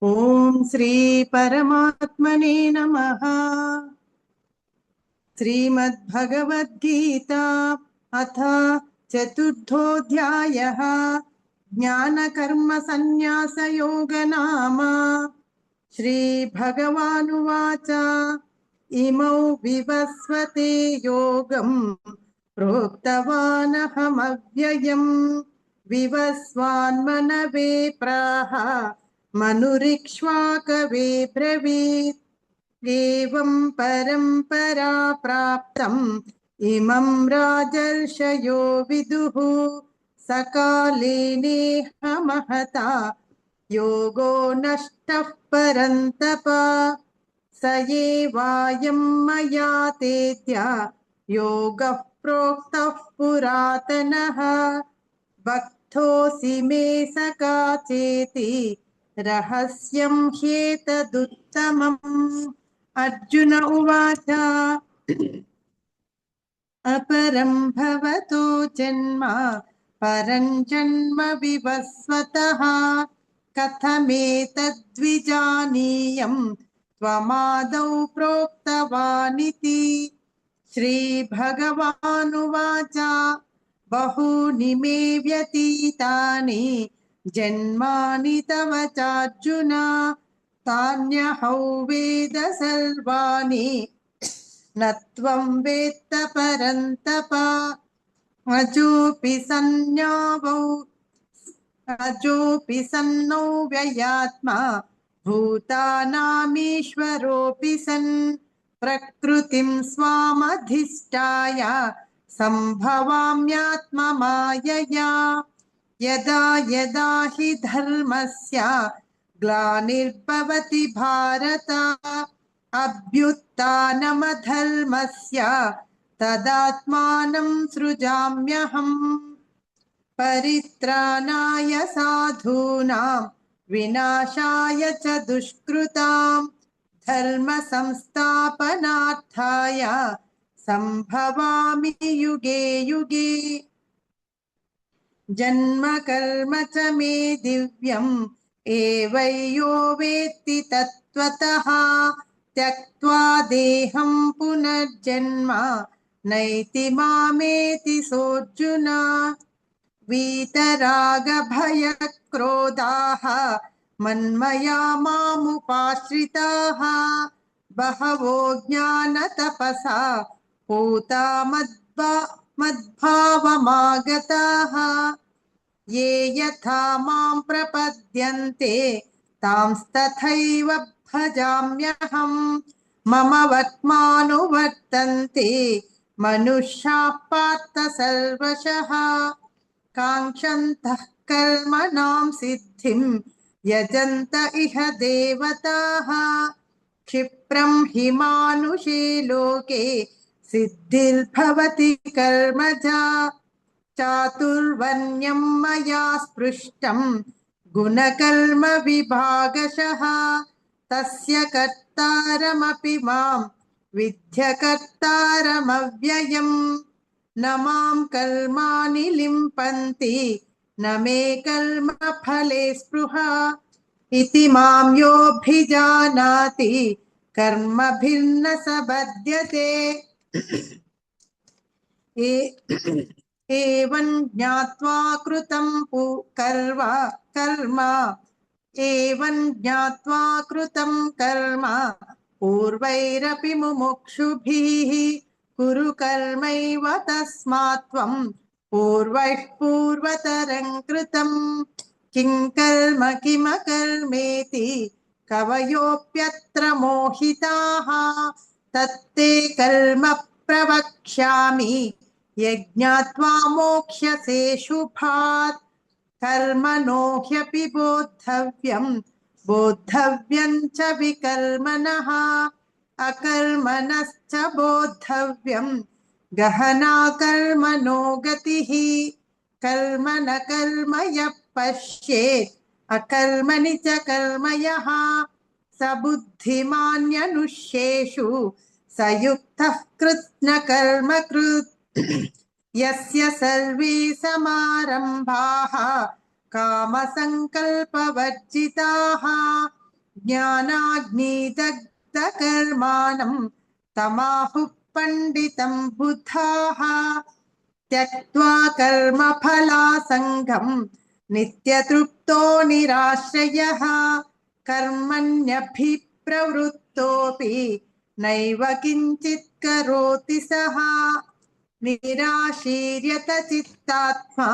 ओम श्री परमात्मने नमः। श्रीमद्भगवद्गीता अथ चतुर्थोऽध्यायः। ज्ञानकर्मसन्न्यासयोग नाम। श्रीभगवानुवाच इमौ विवस्वते योगं प्रोक्तवानहमव्ययम् विवस्वान्मनवे प्राह मनुरिक्ष्वाकवे ब्रवीत्। एवं परम्परा प्राप्तम् इमं राजर्षयो विदुः सकाले नेह महता योगो नष्टः परन्तप। स एवायं मया तेद्य योगः प्रोक्तः पुरातनः भक्तोऽसि मे सखा चेति रहस्यं ह्येतदुत्तमम्। अर्जुन उवाच अपरं भवतो जन्म परं जन्म विवस्वतः कथमेतद्विजानीयम् त्वमादौ प्रोक्तवानिति। श्रीभगवानुवाच बहूनि मे व्यतीतानि जन्मानि तव चार्जुन तान्यहौ वेद सर्वाणि न त्वं वेत्त परन्तप। अजोऽपि सन्नो व्ययात्मा भूतानामीश्वरोऽपि सन् प्रकृतिं स्वामधिष्ठाय सम्भवाम्यात्ममायया। यदा यदा हि धर्मस्य ग्लानिर्भवति भारत अभ्युत्थानमधर्मस्य तदात्मानं सृजाम्यहम्। परित्राणाय साधूनां विनाशाय च दुष्कृतां धर्म संस्थापनार्थाय संभवामि युगे युगे। जन्म कर्म च मे दिव्यम् एवैयो वेत्ति तत्त्वतः त्यक्त्वा देहं पुनर्जन्म नैति मामेति सोऽर्जुन। वीतरागभयक्रोधाः मन्मया मामुपाश्रिताः बहवो ज्ञानतपसा पूता मद्भावमागताः ये यथा मां प्रपद्यन्ते तांस्तथैव भजाम्यहम्। मम वर्त्मानुवर्तन्ते मनुष्याः पार्थ सर्वशः काङ्क्षन्तः कर्मणां सिद्धिं यजन्त इह देवताः। क्षिप्रं हि मानुषे लोके सिद्धिर्भवति कर्मजा चातुर्वर्ण्यं मया स्पृष्टं गुणकर्म विभागशः तस्य कर्तारमपि मां विद्य कर्तारमव्ययम्। न मां कर्माणि लिम्पन्ति न मे कर्मफले स्पृहा इति मां योऽभिजानाति कर्मभिर्न स बध्यते। एवं ज्ञात्वा कृतं कर्म एवं ज्ञात्वा कृतं कर्म पूर्वैरपि मुमुक्षुभिः कुरु कर्मैव तस्मात् त्वं पूर्वैः पूर्वतरं कृतं किं कर्म किमकर्मेति कवयोऽप्यत्र मोहिताः तत्ते कर्म प्रवक्ष्यामि यज्ञात्वा मोक्ष्यसे शुभात्। कर्मणो ह्यपि बोद्धव्यं च विकर्मणः अकर्मणश्च बोद्धव्यं गहना कर्मणो गतिः। कर्म न कर्म यः पश्येत् अकर्मणि च कर्म यः स बुद्धिमान्यनुष्येषु स युक्तः कृत्स्न कर्म कृत्। यस्य सर्वे समारम्भाः कामसङ्कल्पवर्जिताः ज्ञानाग्निदग्धकर्माणं तमाहुः पंडितं बुधाः त्यक्त्वा कर्मफलासङ्गं नित्यतृप्तो निराश्रयः कर्मण्यभिप्रवृत्तोऽपि नैव किञ्चित् करोति सः निराशीर्यत चित्तात्मा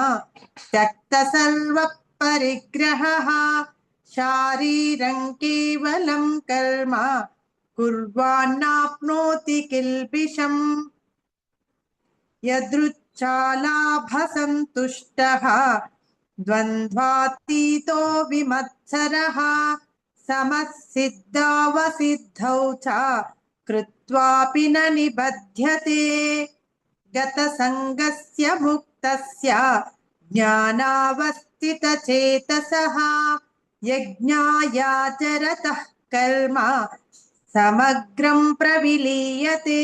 त्यक्तसर्वपरिग्रहः शारीरं केवलं कर्म कुर्वान्नाप्नोति किल्बिषम् यदृच्छालाभसन्तुष्टः द्वन्द्वातीतो विमत्सरः समसिद्धावसिद्धौ च कृत्वापि न निबध्यते गतसङ्गस्य मुक्तस्य ज्ञानावस्थितचेतसः यज्ञायाचरतः कर्म समग्रं प्रविलीयते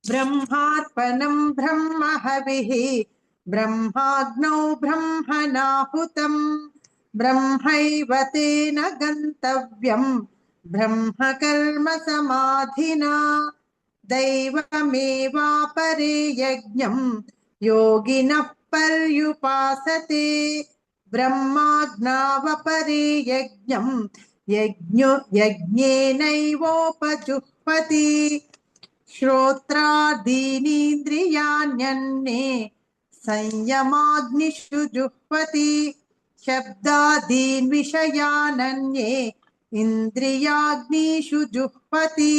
ब्रह्मार्पणं ब्रह्महविः ब्रह्माग्नौ ब्रह्मणाहुतं ब्रह्मैव तेन गन्तव्यं ब्रह्मकर्म समाधिना दैवमेवापरे यज्ञं योगिनः पर्युपासते ब्रह्माज्ञावपरे यज्ञं यज्ञेनैवोपजुह्वति श्रोत्रादीनीन्द्रियाण्यन्ये संयमाग्निषु जुह्वति शब्दादीन् विषयानन्ये इन्द्रियाग्निषु जुह्वति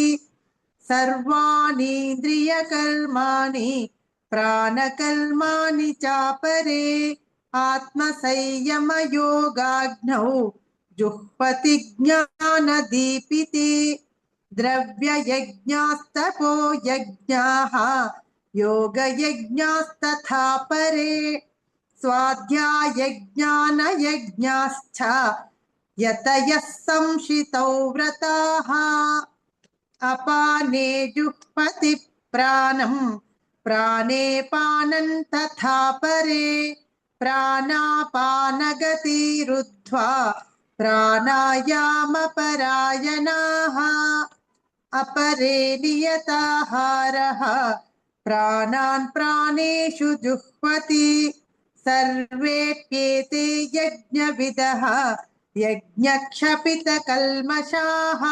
सर्वाणीन्द्रियकर्माणि प्राणकर्माणि चापरे आत्मसंयमयोगाग्नौ जुह्वति ज्ञानदीपिते द्रव्ययज्ञास्तपो यज्ञाः योगयज्ञास्तथा परे स्वाध्यायज्ञानयज्ञाश्च यतयः संशितौ व्रताः अपाने जुह्वति प्राणं प्राणे पानं तथा परे प्राणापानगतिरुद्ध्वा प्राणायामपरायणाः अपरे नियताहारः प्राणान् प्राणेषु जुह्वति सर्वेप्येते यज्ञविदः यज्ञक्षपितकल्मषाः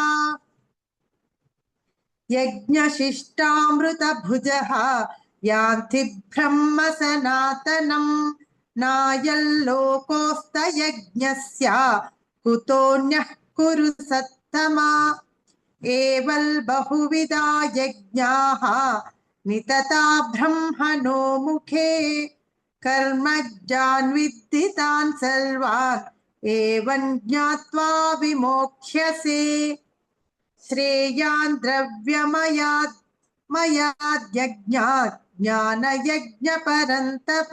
यज्ञशिष्टामृतभुजः यान्ति ब्रह्म सनातनं नायल्लोकोऽस्तयज्ञस्य कुतोऽन्यः कुरु सत्तमा एवं बहुविधा यज्ञाः नितता ब्रह्मणो मुखे कर्मज्ञान् विद्धि तान् सर्वान् एवं ज्ञात्वा विमोक्ष्यसे श्रेयान् द्रव्यमयाद्यज्ञात् ज्ञानयज्ञपरन्तप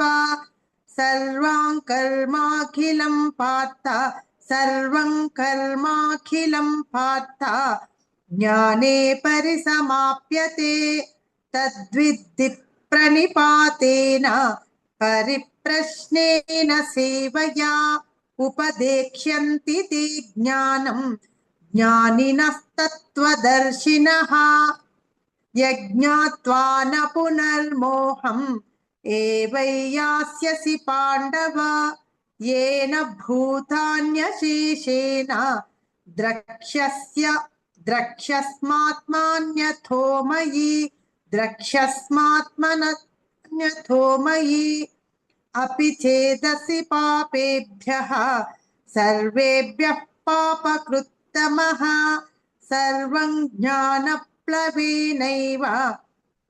सर्वां कर्माखिलं पार्थ सर्वं कर्माखिलं पार्थ ज्ञाने परिसमाप्यते तद्विद्धि प्रणिपातेन परिप्रश्नेन सेवया उपदेक्ष्यन्ति ते ज्ञानं ज्ञानिनस्तत्त्वदर्शिनः यज्ञात्वा न पुनर्मोहम् एवैयास्यसि पाण्डव येन भूतान्यशेषेण द्रक्ष्यस्मात्मन्यथो मयि द्रक्ष्यस्मात्मन्यथो मयि अपि चेदसि पापेभ्यः सर्वेभ्यः पापकृत्तमः सर्वं ज्ञानप्लवेनैव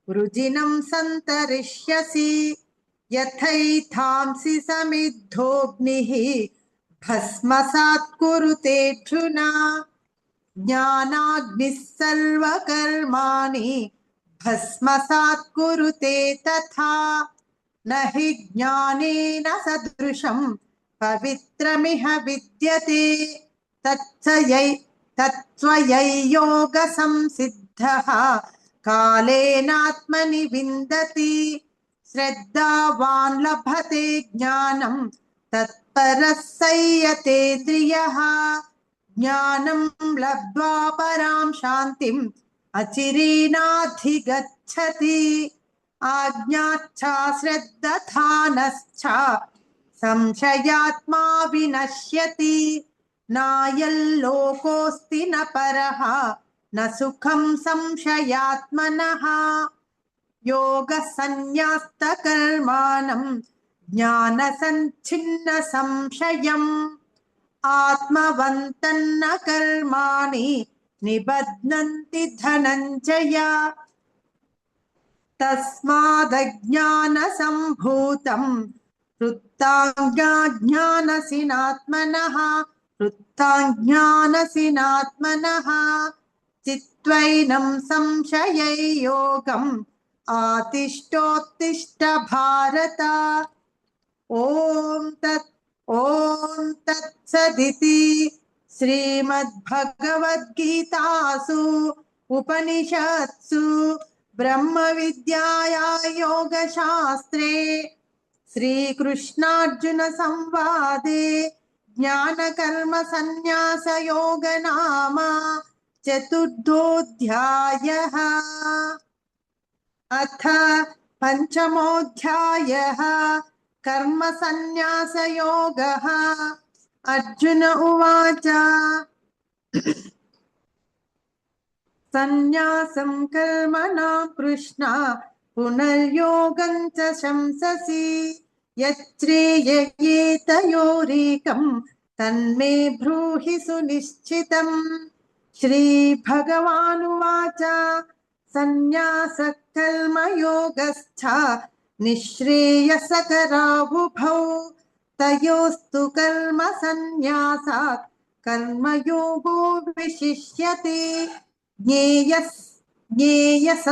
वृजिनं सन्तरिष्यसि यथैथांसि समिद्धोऽग्निः भस्मसात् कुरुतेऽर्जुन ज्ञानाग्निः सर्वकर्माणि भस्मसात् कुरुते तथा न हि ज्ञानेन सदृशं पवित्रमिह विद्यते तत्त्वयैयोगसंसिद्धः कालेनात्मनि विन्दति श्रद्धावान् लभते ज्ञानं मत्परः संयतेन्द्रियः ज्ञानं लब्ध्वा परां शान्तिम् अचिरेणाधिगच्छति आज्ञाच्च श्रद्धानश्च संशयात्मा विनश्यति नायल्लोकोऽस्ति न परः न सुखं संशयात्मनः योगसंन्यास्तकर्माणं ज्ञानसञ्छिन्न संशयम् आत्मवन्तन्न कर्माणि निबध्नन्ति धनञ्जय तस्मादज्ञानसम्भूतं वृत्ताज्ञानसिनात्मनः चित्त्वैनं संशययोगम् आतिष्ठोत्तिष्ठ भारत ॐ तत्सदिति श्रीमद्भगवद्गीतासु उपनिषत्सु ब्रह्मविद्याया योगशास्त्रे श्रीकृष्णार्जुन संवादे ज्ञानकर्मसन्न्यासयोग नाम चतुर्थोऽध्यायः। अथ पंचमोऽध्यायः कर्मसन्न्यासयोगः। अर्जुन उवाच सन्न्यासं कर्मणां कृष्ण पुनर्योगं च शंससि यच्छ्रेययेतयोरेकं तन्मे ब्रूहि सुनिश्चितम्। श्रीभगवानुवाच सन्न्यासः कर्मयोगश्च निःश्रेयसकरावुभौ तयोस्तु कर्मसन्न्यासात् कर्मयोगो विशिष्यते ज्ञेयः स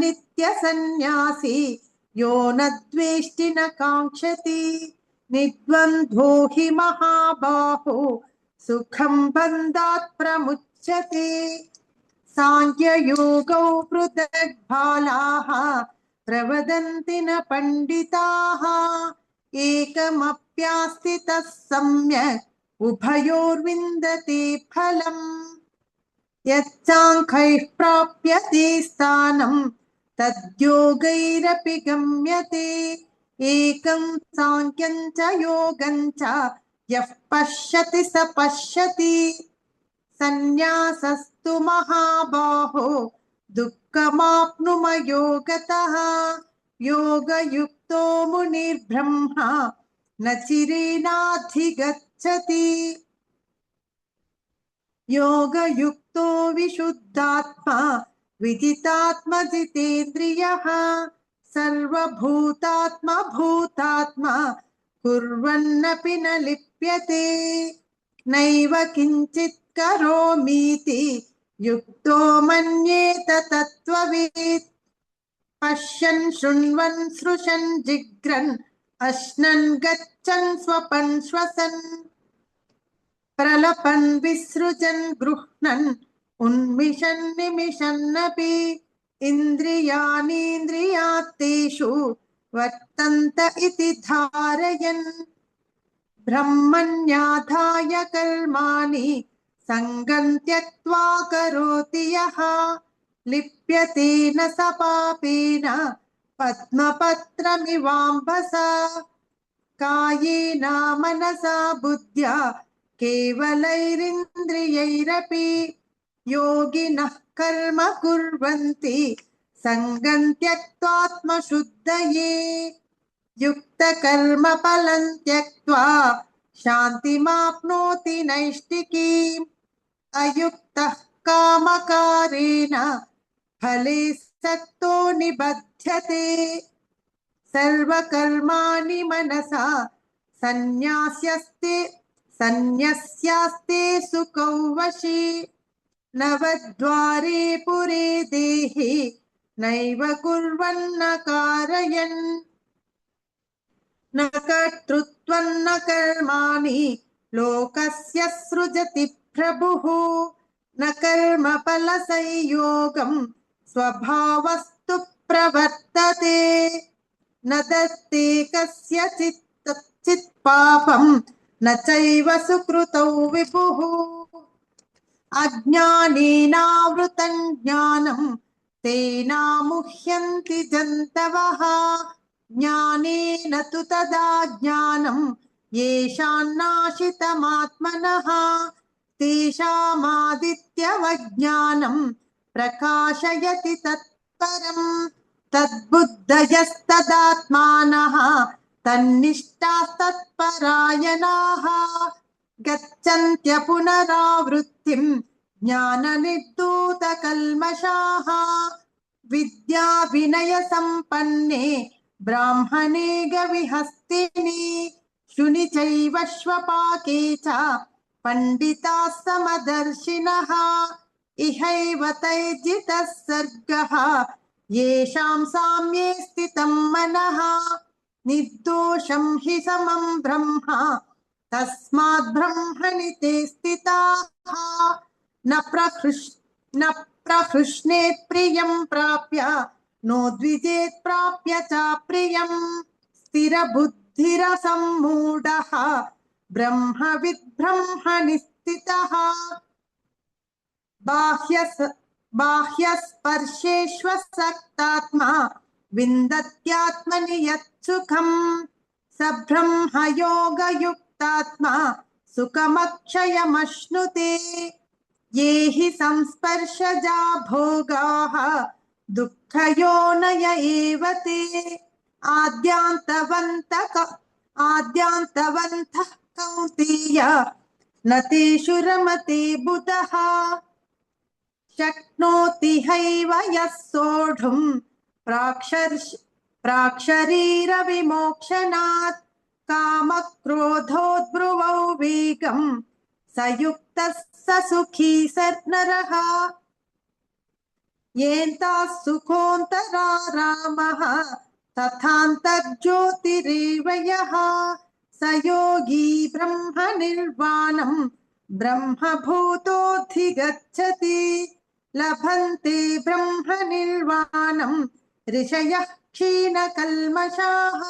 नित्यसन्न्यासी यो न द्वेष्टि न काङ्क्षति निर्द्वन्द्वो हि महाबाहो सुखं बन्धात् प्रमुच्यते सांख्ययोगौ पृथक् बालाः प्रवदन्ति न पण्डिताः एकमप्यास्थितः सम्यक् उभयोर्विन्दते फलम् यच्चाङ्खैः प्राप्यते स्थानं तद्योगैरपि गम्यते एकं सांख्यं च योगं च यः पश्यति स पश्यति सन्न्यासस्तु महाबाहो दुःखमाप्नुमयो गतः योगयुक्तो मुनिर्ब्रह्मा न चिरेणाधिगच्छति योगयुक्तो विशुद्धात्मा विदितात्मा जितेन्द्रियः सर्वभूतात्मा भूतात्मा कुर्वन्नपि न लिप्यते नैव किञ्चित् करोमीति युक्तो मन्येत तत्त्ववित् पश्यन् शृण्वन् स्पृशन् जिघ्रन् अश्नन् गच्छन् स्वपन् श्वसन् प्रलपन् विसृजन् गृह्णन् उन्मिषन् निमिषन्नपि इन्द्रियाणीन्द्रियार्थेषु वर्तन्त इति धारयन् ब्रह्मण्याधाय कर्माणि सङ्गं त्यक्त्वा करोति यः लिप्यते न स पापेन पद्मपत्रमिवाम्भसा कायेन मनसा बुद्ध्या केवलैरिन्द्रियैरपि योगिनः कर्म कुर्वन्ति सङ्गं त्यक्त्वात्मशुद्धये युक्तकर्मफलं त्यक्त्वा शान्तिमाप्नोति नैष्ठिकीम् अयुक्तः कामकारेण फले सक्तो निबध्यते सर्वकर्माणि मनसा सन्न्यस्यास्ते सुखौ वशी नवद्वारे पुरे देहि नैव कुर्वन्न कारयन् न कर्तृत्वं न कर्माणि लोकस्य सृजति प्रभुः न कर्मफलसंयोगं स्वभावस्तु प्रवर्तते न दत्ते कस्यचित् कश्चित् पापं न चैव सुकृतौ विपुः अज्ञानेनावृतं ज्ञानं तेनामुह्यन्ति जन्तवः ज्ञानेन तु तदा ज्ञानं येषान्नाशितमात्मनः तेषामादित्यवज्ञानं प्रकाशयति तत्परम् तद्बुद्धयस्तदात्मानः तन्निष्ठास्तत्परायणाः गच्छन्त्य पुनरावृत्तिं ज्ञाननिर्धूतकल्मषाः विद्या विनय संपन्ने ब्राह्मणे गविहस्तिनि शुनि चैव श्वपाके च पंडिताः समदर्शिनः इहैव तैर्जितः सर्गः येषां साम्ये स्थितं मनः निर्दोषं हि समं ब्रह्म तस्मात् ब्रह्मणि ते स्थिताः न प्रहृष्णेत् प्रियं प्राप्य नोद्विजेत् प्राप्य च प्रियं स्थिरबुद्धिरसम्मूढः ब्रह्मविद् ब्रह्मणि स्थितः बाह्यस्पर्शेष्वसक्तात्मा विन्दत्यात्मनि यत्सुखं स ब्रह्मयोगयुक्तात्मा सुखमक्षयमश्नुते ये हि संस्पर्शजा भोगाः दुःखयोनय एव ते आद्यान्तवन्तः कौन्तेय न तेषु रमते बुधः शक्नोति हैव यः सोढुं प्राक्शरीरविमोक्षणात् कामक्रोधोद्भ्रुवौ वेगं स युक्तः स सुखी सन्नरः येन्ताः सुखोऽन्तरारामः तथान्तर्ज्योतिरेव यः स योगी ब्रह्मनिर्वाणं ब्रह्मभूतोऽधिगच्छति लभन्ते ब्रह्मनिर्वाणं ऋषयः क्षीणकल्मषाः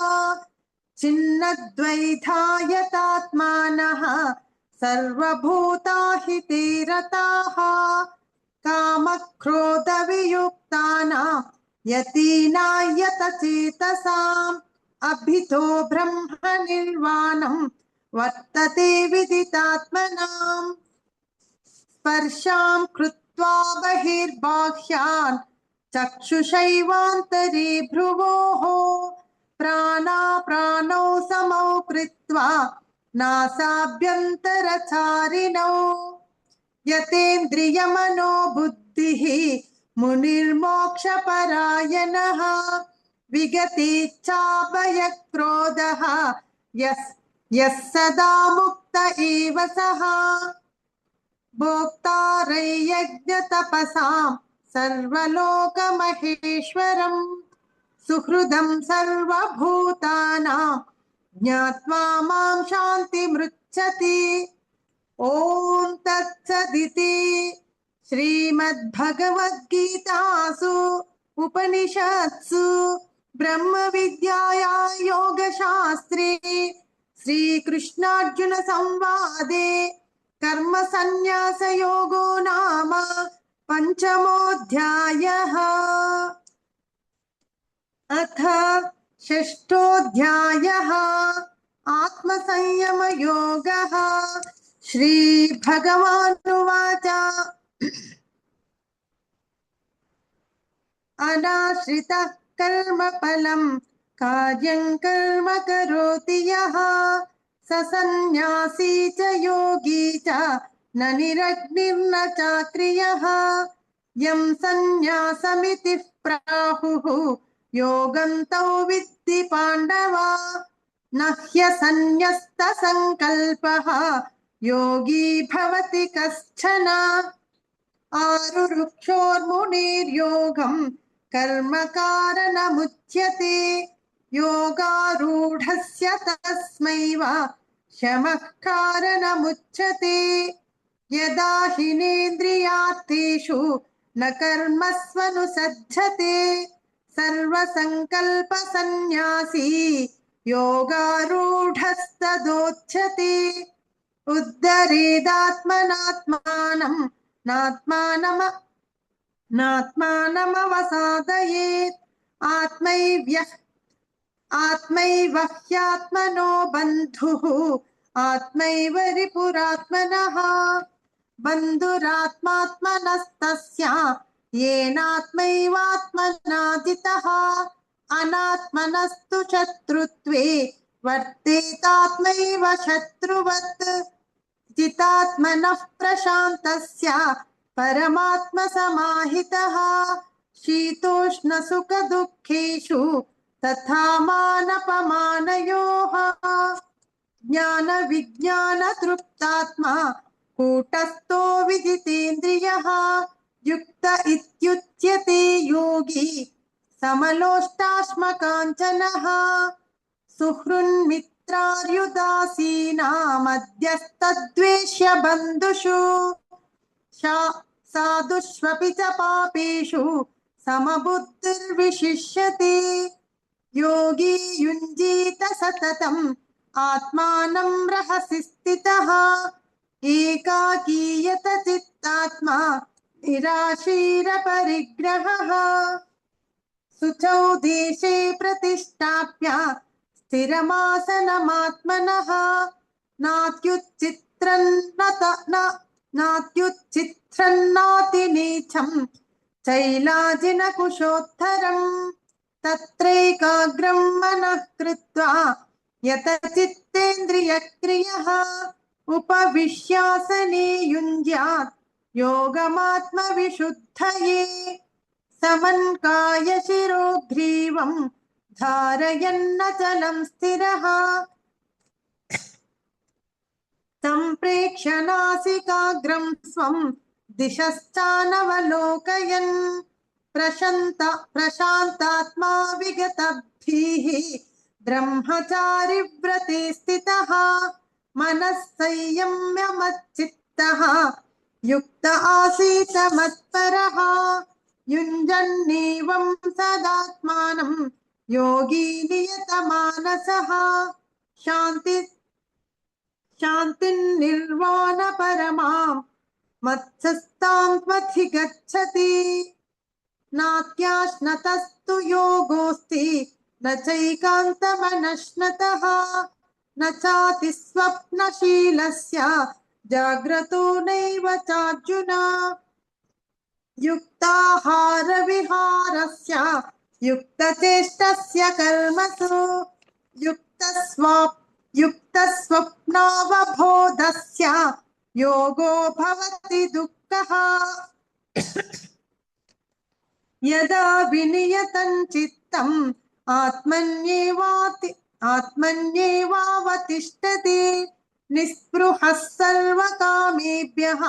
छिन्नद्वैधायतात्मानः सर्वभूताहिते रताः कामक्रोधवियुक्तानां यतीनायतचेतसाम् अभितो ब्रह्मनिर्वाणं वर्तते विदितात्मनाम् स्पर्शां कृत्वा बहिर्बाह्यान् चक्षुषैवान्तरे भ्रुवोः प्राणाप्राणौ समौ कृत्वा नासाभ्यन्तरचारिणौ यतेन्द्रियमनोबुद्धिः मुनिर्मोक्षपरायणः विगतेच्छाभयक्रोधः यः सदा मुक्त एव सः भोक्तारयज्ञतपसां सर्वलोकमहेश्वरं सुहृदं सर्वभूतानां ज्ञात्वा मां शान्तिमृच्छति ओम तत्सदिति श्रीमद्भगवद्गीतासु उपनिषत्सु ब्रह्मविद्यायां योगशास्त्रे श्रीकृष्णार्जुन संवादे कर्मसन्न्यासयोगो नाम पंचमोऽध्यायः। अथ षष्ठोऽध्यायः आत्मसंयमयोगः। श्रीभगवानुवाच अनाश्रितः कर्मफलं कार्यं कर्म करोति यः स सन्न्यासी च योगी च न निरग्निर्न चाक्रियः यं सन्न्यासमिति प्राहुः योगं तौ विद्धि पाण्डव न ह्यसन्न्यस्तसङ्कल्पः योगी भवति कश्चन आरुरुक्षोर्मुनिर्योगं कर्म कारणमुच्यते योगारूढस्य तस्मैव शमः कारणमुच्यते यदा हिनेन्द्रियार्थेषु न कर्मस्वनुसज्जते सर्वसङ्कल्पसन्न्यासी योगारूढस्तदोच्यते उद्धरेदात्मनात्मानं नात्मानमवसादयेत् आत्मैव ह्यात्मनो बन्धुः आत्मैव रिपुरात्मनः बन्धुरात्मात्मनस्तस्य येनात्मैवात्मना जितः अनात्मनस्तु शत्रुत्वे वर्तेतात्मैव शत्रुवत् जितात्मनः प्रशान्तस्य परमात्मसमाहितः शीतोष्णसुखदुःखेषु तथा मानपमानयोः ज्ञानविज्ञानतृप्तात्मा कूटस्थो विजितेन्द्रियः युक्त इत्युच्यते योगी समलोष्टाश्मकाञ्चनः सुहृन्मित्रार्युदासीना मध्यस्तद्वेष्य बन्धुषु साधुष्वपि च पापेषु समबुद्धिर्विशिष्यते योगी युञ्जीत सततम् आत्मानं रहसि स्थितः एकाकीयत चित्तात्मा निराशीरपरिग्रहः शुचौ देशे प्रतिष्ठाप्य स्थिरमासनमात्मनः नात्युच्छित्रन्नातिनीचं चैलाजिनकुशोत्तरम् तत्रैकाग्रं मनः कृत्वा यतचित्तेन्द्रियक्रियः उपविश्यासने युञ्ज्यात् योगमात्मविशुद्धये समन्कायशिरो ग्रीवं धारयन्नचलं स्थिरः सम्प्रेक्ष्य नासिकाग्रं स्वं दिशश्चानवलोकयन् प्रशान्तात्मा विगतभिः ब्रह्मचारिव्रते स्थितः मनः संयम्य मच्चित्तः युक्त आसीत मत्परः युञ्जन्नेवं सदात्मानं योगी नियतमानसः शान्तिर्निर्वाणपरमां मत्सस्तां त्वधिगच्छति नात्याश्नतस्तु योगोऽस्ति न चैकान्तमनश्नतः न चातिस्वप्नशीलस्य जाग्रतो नैव चार्जुन युक्ताहारविहारस्य युक्तचेष्टस्य कर्मसु युक्तस्वप्नावबोधस्य योगो भवति दुःखः यदा विनियतं चित्तम् आत्मन्येवावतिष्ठते निःस्पृहः सर्वकामेभ्यः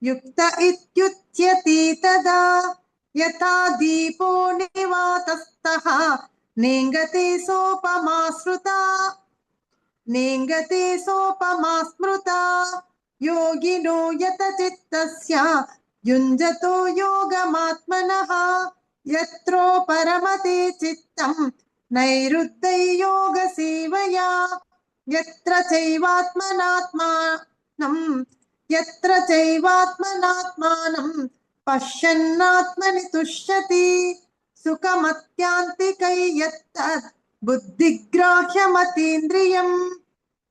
युक्त इत्युच्यते तदा यथा दीपो निवातस्थः नेङ्गते सोपमा स्मृता योगिनो यतचित्तस्य युञ्जतो योगमात्मनः यत्रो परमते चित्तं नैरुद्धै योगसेवया यत्र चैवात्मनात्मानं पश्यन्नात्मनि तुष्यति सुखमत्यान्तिकै यत्तद् बुद्धिग्राह्यमतीन्द्रियं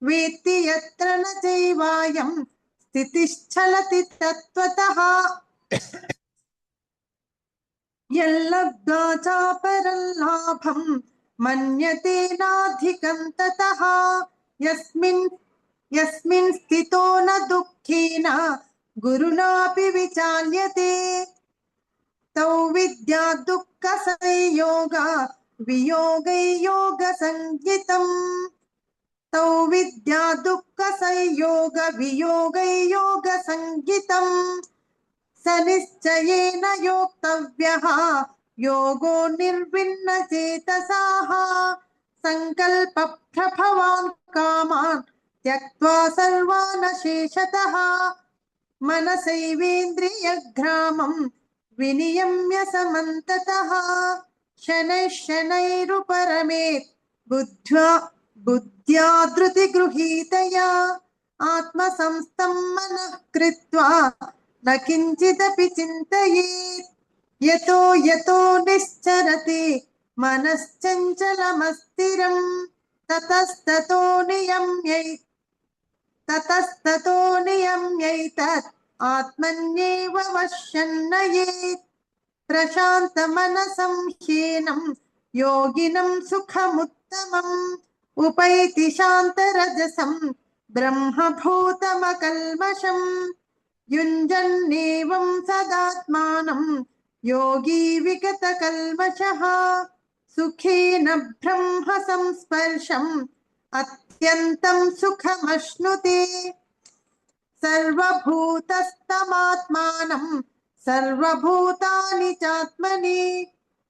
वेत्ति यत्र न चैवायं स्थितिश्चलति तत्त्वतः यल्लब्ध्वा चापरं लाभं मन्यते नाधिकं ततः यस्मिन् स्थितो न दुःखेन गुरुणापि विचाल्यते तौ विद्या दुःखसंयोग वियोगैयोगसंज्ञितम् तौ विद्या दुःखसंयोग वियोगैयोगसंज्ञितम् स निश्चयेन योक्तव्यः योगो निर्विण्णचेतसाः संकल्पप्रभवान् कामान् त्यक्त्वा सर्वान् शेषतः मनसैवेन्द्रियग्रामं विनियम्य समन्ततः शनैः शनैरुपरमेत् बुद्ध्या धृतिगृहीतया आत्मसंस्थं मनः कृत्वा न किञ्चिदपि चिन्तयेत्। यतो यतो निश्चरति मनश्चञ्चलमस्थिरम् ततस्ततो नियम्यैतत् आत्मन्येव वश्यं नयेत्। प्रशान्तमनसं ह्येनं योगिनं सुखमुत्तमम् उपैति शान्तरजसं ब्रह्मभूतमकल्मषम्। युञ्जन्नेवं सदात्मानं योगी विगतकल्मषः सुखेन ब्रह्म संस्पर्शम् अत्यन्तं सुखमश्नुते। सर्वभूतस्थमात्मानं सर्वभूतानि चात्मनि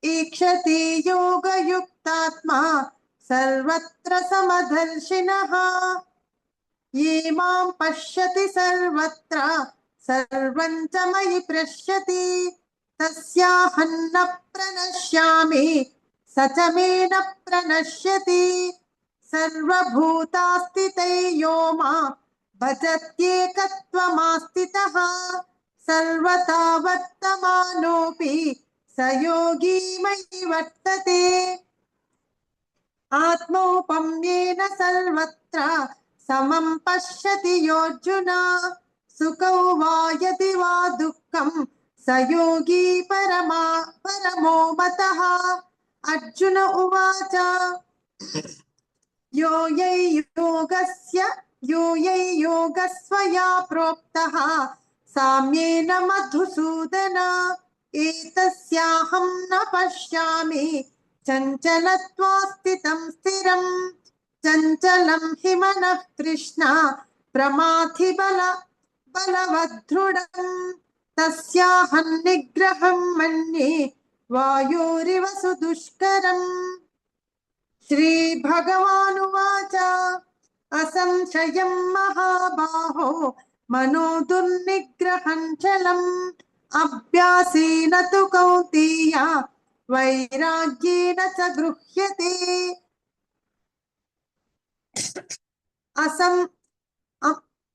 ईक्षते योगयुक्तात्मा सर्वत्र समदर्शिनः। ये मां पश्यति सर्वत्र सर्वं च मयि पश्यति तस्याहं न प्रणश्यामि स च मे न प्रणश्यति। सर्वभूतास्थितै यो मा भजत्येकत्वमास्थितः सर्वथा वर्तमानोऽपि स योगी मयि वर्तते। आत्मौपम्येन सर्वत्र समं पश्यति योऽर्जुन सुखौ वा यदि वा दुःखं स योगी परमो मतः। अर्जुन उवाच यो यै योगस्वया प्रोक्तः साम्येन मधुसूदन एतस्याहं न पश्यामि चञ्चलत्वास्थितं स्थिरम्। चञ्चलं हि मनः कृष्ण प्रमाथि बलवदृढम् तस्याहं निग्रहं मन्ये वायोरिव सुदुष्करम्। श्रीभगवानुवाच असंशयं महाबाहो मनो दुर्निग्रहं चलम् अभ्यासेन तु कौन्तेय वैराग्येन च गृह्यते।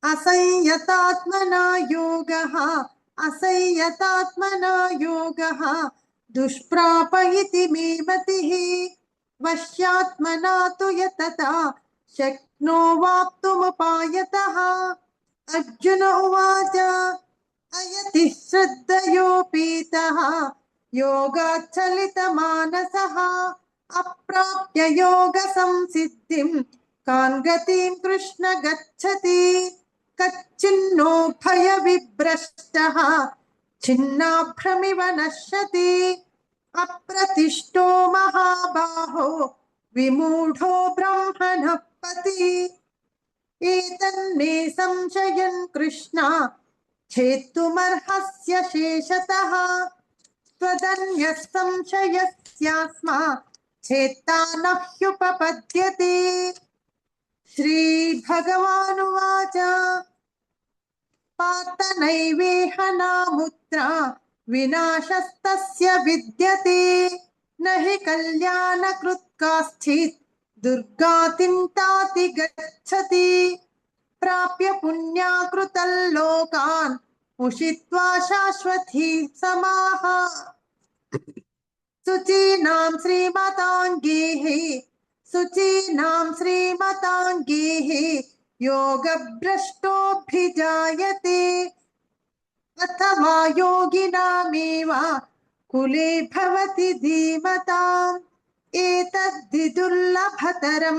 असंयतात्मना योगः दुष्प्राप इति मे मतिः। वश्यात्मना तु यतता शक्नो वाप्तुमुपायतः। अर्जुन उवाच अयति श्रद्धयोपेतः योगाच्चलितमानसः अप्राप्य योगसंसिद्धिं कां गतिं कृष्ण गच्छति। कच्चिन्नो भयविभ्रष्टः छिन्नाभ्रमिव नश्यति अप्रतिष्ठो महाबाहो विमूढो ब्रह्मणः पथि। एतन्मे संशयन् कृष्ण छेत्तुमर्हस्य शेषतः त्वदन्यः संशयस्यास्मा छेत्ता न ह्युपपद्यते। श्रीभगवानुवाच पार्थ नैवेह नामुत्रा विनाशस्तस्य विद्यते न हि कल्याणकृत् काश्चित् दुर्गातिं ताति गच्छति। प्राप्य पुण्याकृतल्लोकान् उषित्वा शाश्वती समाः शुचीनां श्रीमताङ्गेः योगभ्रष्टोऽभिजायते अथवा योगिनामेव कुले भवति धीमताम्। एतद्धि दुर्लभतरं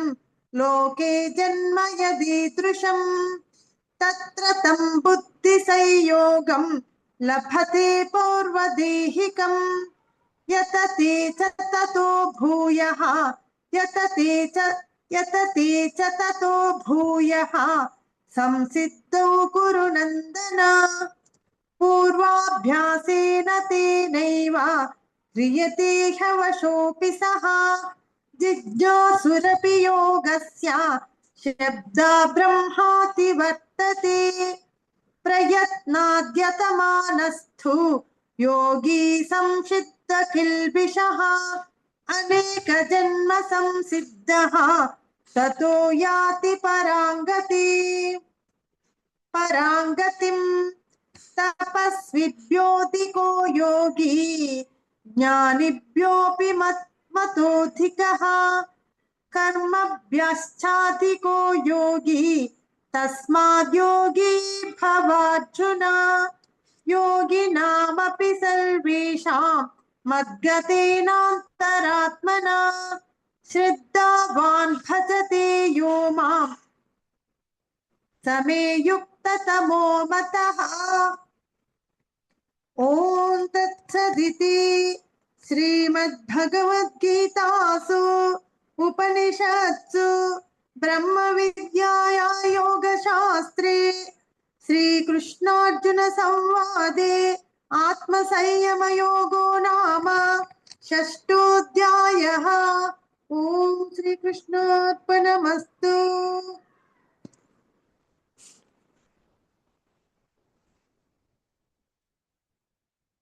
लोके जन्म यदीदृशम् तत्र तं बुद्धिसंयोगं लभते पौर्वदेहिकम्। यतते च ततो भूयः संसिद्धौ कुरु नन्दन। पूर्वाभ्यासेन तेनैव क्रियते ह्यवशोऽपि सः जिज्ञासुरपि योगस्य शब्दा ब्रह्माति वर्तते। प्रयत्नाद्यतमानस्तु योगी संसिद्ध किल्बिषः अनेक जन्म संसिद्धः ततो याति पराङ्गतिम् तपस्विभ्योऽधिको योगी ज्ञानिभ्योऽपि मतोऽधिकः कर्मभ्यश्चाधिको योगी तस्माद् योगी भवार्जुन योगिनामपि सर्वेषां मद्गतेनान्तरात्मना श्रद्धावान् भजते यो मां समे युक्ततमो मतः। ॐ तत्सदिति श्रीमद्भगवद्गीतासु उपनिषत्सु ब्रह्मविद्याया योगशास्त्रे श्रीकृष्णार्जुन संवादे आत्मसंयमयोगो नाम षष्ठोऽध्यायः। ॐ श्रीकृष्णार्पणमस्तु।